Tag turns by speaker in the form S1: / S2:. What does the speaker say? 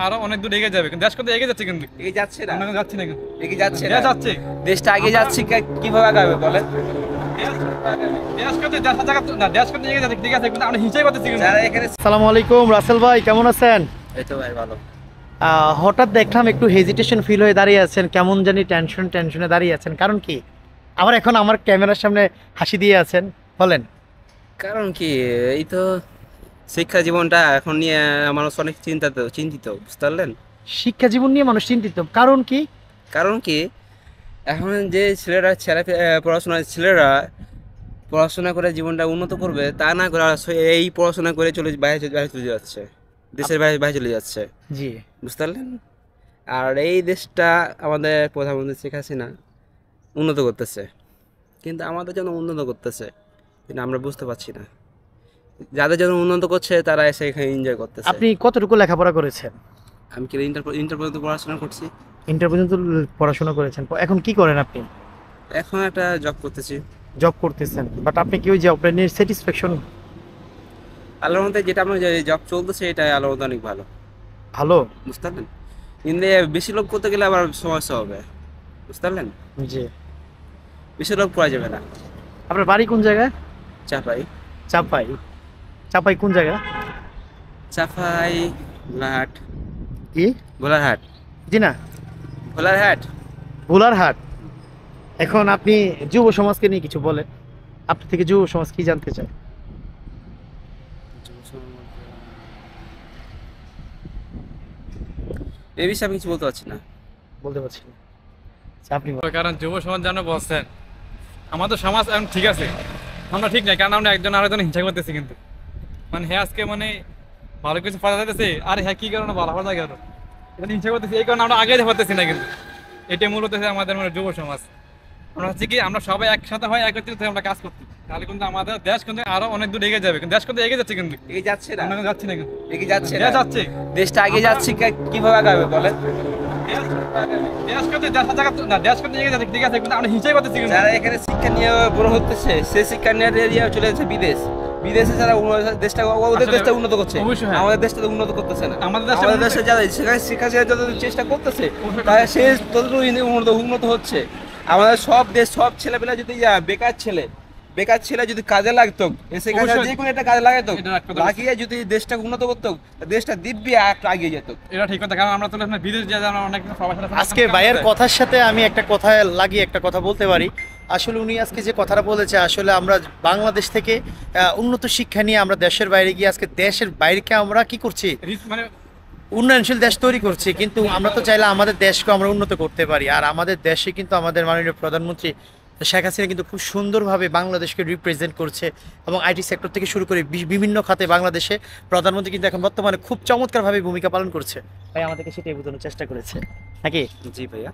S1: আরো অনেক দূর এগিয়ে যাবে, কিন্তু দেশ কিন্তু এগিয়ে যাচ্ছে, কিন্তু
S2: এগিয়ে যাচ্ছে না,
S1: আমরা যাচ্ছি না, কিন্তু
S2: এগিয়ে যাচ্ছে
S1: দেশ
S2: না,
S1: যাচ্ছে।
S2: দেশটা এগিয়ে যাচ্ছে কিভাবে আগাবে বলেন?
S1: দেশ কিন্তু দেশের জায়গা না, দেশ কিন্তু এগিয়ে যাচ্ছে, ঠিক আছে, কিন্তু আমরা হিসেবে করতেছি, কিন্তু
S2: যারা এখানে।
S3: আসসালামু আলাইকুম রাসেল ভাই, কেমন আছেন?
S2: এই তো ভাই ভালো।
S3: হঠাৎ দেখলাম একটু হেজিটেশন ফিল হয়ে দাঁড়িয়ে আছেন, কেমন জানি টেনশনে দাঁড়িয়ে আছেন, কারণ কি? আবার এখন আমার ক্যামেরার সামনে হাসি দিয়ে আছেন, বলেন।
S2: কারণ কি, এই তো শিক্ষা জীবনটা এখন নিয়ে মানুষ অনেক চিন্তিত, বুঝতে পারলেন?
S3: শিক্ষা জীবন নিয়ে মানুষ চিন্তিত, কারণ কি?
S2: কারণ কি, এখন যে ছেলেরা পড়াশোনা করে জীবনটা উন্নত করবে তা না করে এই পড়াশোনা করে বাইরে চলে যাচ্ছে, দেশের বাইরে বাইরে চলে যাচ্ছে,
S3: জি,
S2: বুঝতে পারলেন? আর এই দেশটা আমাদের প্রধানমন্ত্রী শেখ হাসিনা উন্নত করতেছে, কিন্তু আমাদের জন্য উন্নত করতেছে, কিন্তু আমরা বুঝতে পারছি না। যাদের জন্য উন্নত করছে তারা এসে এখানে এনজয় করতেছে।
S3: আপনি কতটুকু লেখাপড়া করেছেন?
S2: আমি কি ইন্টার পর্যন্ত পড়াশোনা করছি।
S3: ইন্টার পর্যন্ত পড়াশোনা করেছেন, এখন কি করেন আপনি?
S2: এখন একটা জব করতেছি।
S3: জব করতেছেন, বাট আপনি কি ওই জব নিয়ে স্যাটিসফ্যাকশন?
S2: আল্লাহর মধ্যে যেটা আমার জব চলতেছে এটা আল্লাহর মধ্যে অনেক ভালো,
S3: ভালো,
S2: বুঝতে পারলেন? কিন্তু বেশি লোক করতে গেলে আবার সমস্যা হবে, বুঝতে পারলেন?
S3: জি।
S2: বেশি লোক পাওয়া যাবে না।
S3: আপনার বাড়ি কোন জায়গায়?
S2: চাপাই।
S3: চাপাই। চাপাই কোন জায়গা?
S2: চাপাই গোলাহাট।
S3: কি?
S2: গোলারহাট।
S3: জি না,
S2: গোলারহাট।
S3: ভোলারহাট। এখন আপনি যুব সমাজকে নিয়ে কিছু বলেন, আপনি থেকে যুব সমাজ কি জানতে চায়?
S2: এই বিষয়ে আমি কিছু বলতে পারছি না।
S3: বলতে পারছি না। আচ্ছা, আপনি বলেন।
S1: কারণ যুব সমাজ যেন বলছেন আমাদের সমাজ এখন ঠিক আছে, আমরা ঠিক নাই, কারণ আমরা একজন আরেকজন হিংসা করতেছি, কিন্তু মানে হ্যাঁ আজকে মানে ভালো কিছু পাওয়া যাইতেছে, আর হ্যাঁ কি কারণে ভালো হওয়া যায় কেন এটা হিংসা করতেছি, এই কারণে আমরা আগে পারতেছি না, কিন্তু এটাই মূলত আমাদের মানে যুব সমাজ। আমরা হচ্ছে কি আমরা সবাই একসাথে হয়, একত্রিত হয়ে আমরা কাজ করছি, তাহলে কিন্তু আমাদের দেশ কিন্তু আরো অনেক দূর এগিয়ে যাবে, কিন্তু দেশ কিন্তু এগিয়ে যাচ্ছে, কিন্তু
S2: এগিয়ে যাচ্ছে না,
S1: আমরা যাচ্ছি না, কিন্তু
S2: এগিয়ে যাচ্ছে না,
S1: দেশ যাচ্ছে।
S2: দেশটা এগিয়ে যাচ্ছে কিভাবে আগাবে বলেন?
S1: দেশ কিন্তু দেশের জায়গা না, দেশ কিন্তু এগিয়ে যাচ্ছে, ঠিক আছে, কিন্তু আমরা হিসেবে করতেছি, কিন্তু
S2: যারা এখানে শিক্ষা নিয়ে বড় হচ্ছে সে শিক্ষা নিয়ে এরিয়া চলে যাচ্ছে বিদেশে যারা দেশটা ওদের
S1: আসলে
S2: দেশটা উন্নত করছে,
S1: অবশ্যই হ্যাঁ।
S2: আমাদের দেশটা তো উন্নত করতেছে না।
S1: আমাদের
S2: আমাদের দেশে যারা সেখানে শিক্ষা যত চেষ্টা করতেছে তাহলে সে ততটুকু উন্নত হচ্ছে। আমাদের সব ছেলেপেলা যদি বেকার ছেলে যদি কাজে লাগতো, এসে কাজে যে কোনো একটা কাজে লাগাতো, লাগিয়ে যদি দেশটা উন্নত করতো, দেশটা দিব্যি একটু এগিয়ে যেত।
S1: এটা ঠিক কথা, কারণ আমরা তো বিদেশ যা আমরা অনেক সবার সাথে
S3: আজকে ভাইয়ের কথার সাথে আমি একটা কথা লাগিয়ে একটা কথা বলতে পারি। আসলে উনি আজকে যে কথাটা বলেছে, আসলে আমরা বাংলাদেশ থেকে উন্নত শিক্ষা নিয়ে আমরা দেশের বাইরে গিয়ে আজকে দেশের বাইরেকে আমরা কি করছি,
S1: মানে
S3: উন্নয়নশীল দেশ তৈরি করছি, কিন্তু আমরা তো চাইলে আমাদের দেশকে আমরা উন্নত করতে পারি। আর আমাদের দেশে কিন্তু আমাদের মাননীয় প্রধানমন্ত্রী শেখ হাসিনা কিন্তু খুব সুন্দরভাবে বাংলাদেশকে রিপ্রেজেন্ট করছে, এবং আইটি সেক্টর থেকে শুরু করে বিভিন্ন খাতে বাংলাদেশে প্রধানমন্ত্রী কিন্তু এখন বর্তমানে খুব চমৎকারভাবে ভূমিকা পালন করছে। ভাই আমাদেরকে সেটাই বোঝানোর চেষ্টা করেছে নাকি?
S2: জি ভাইয়া।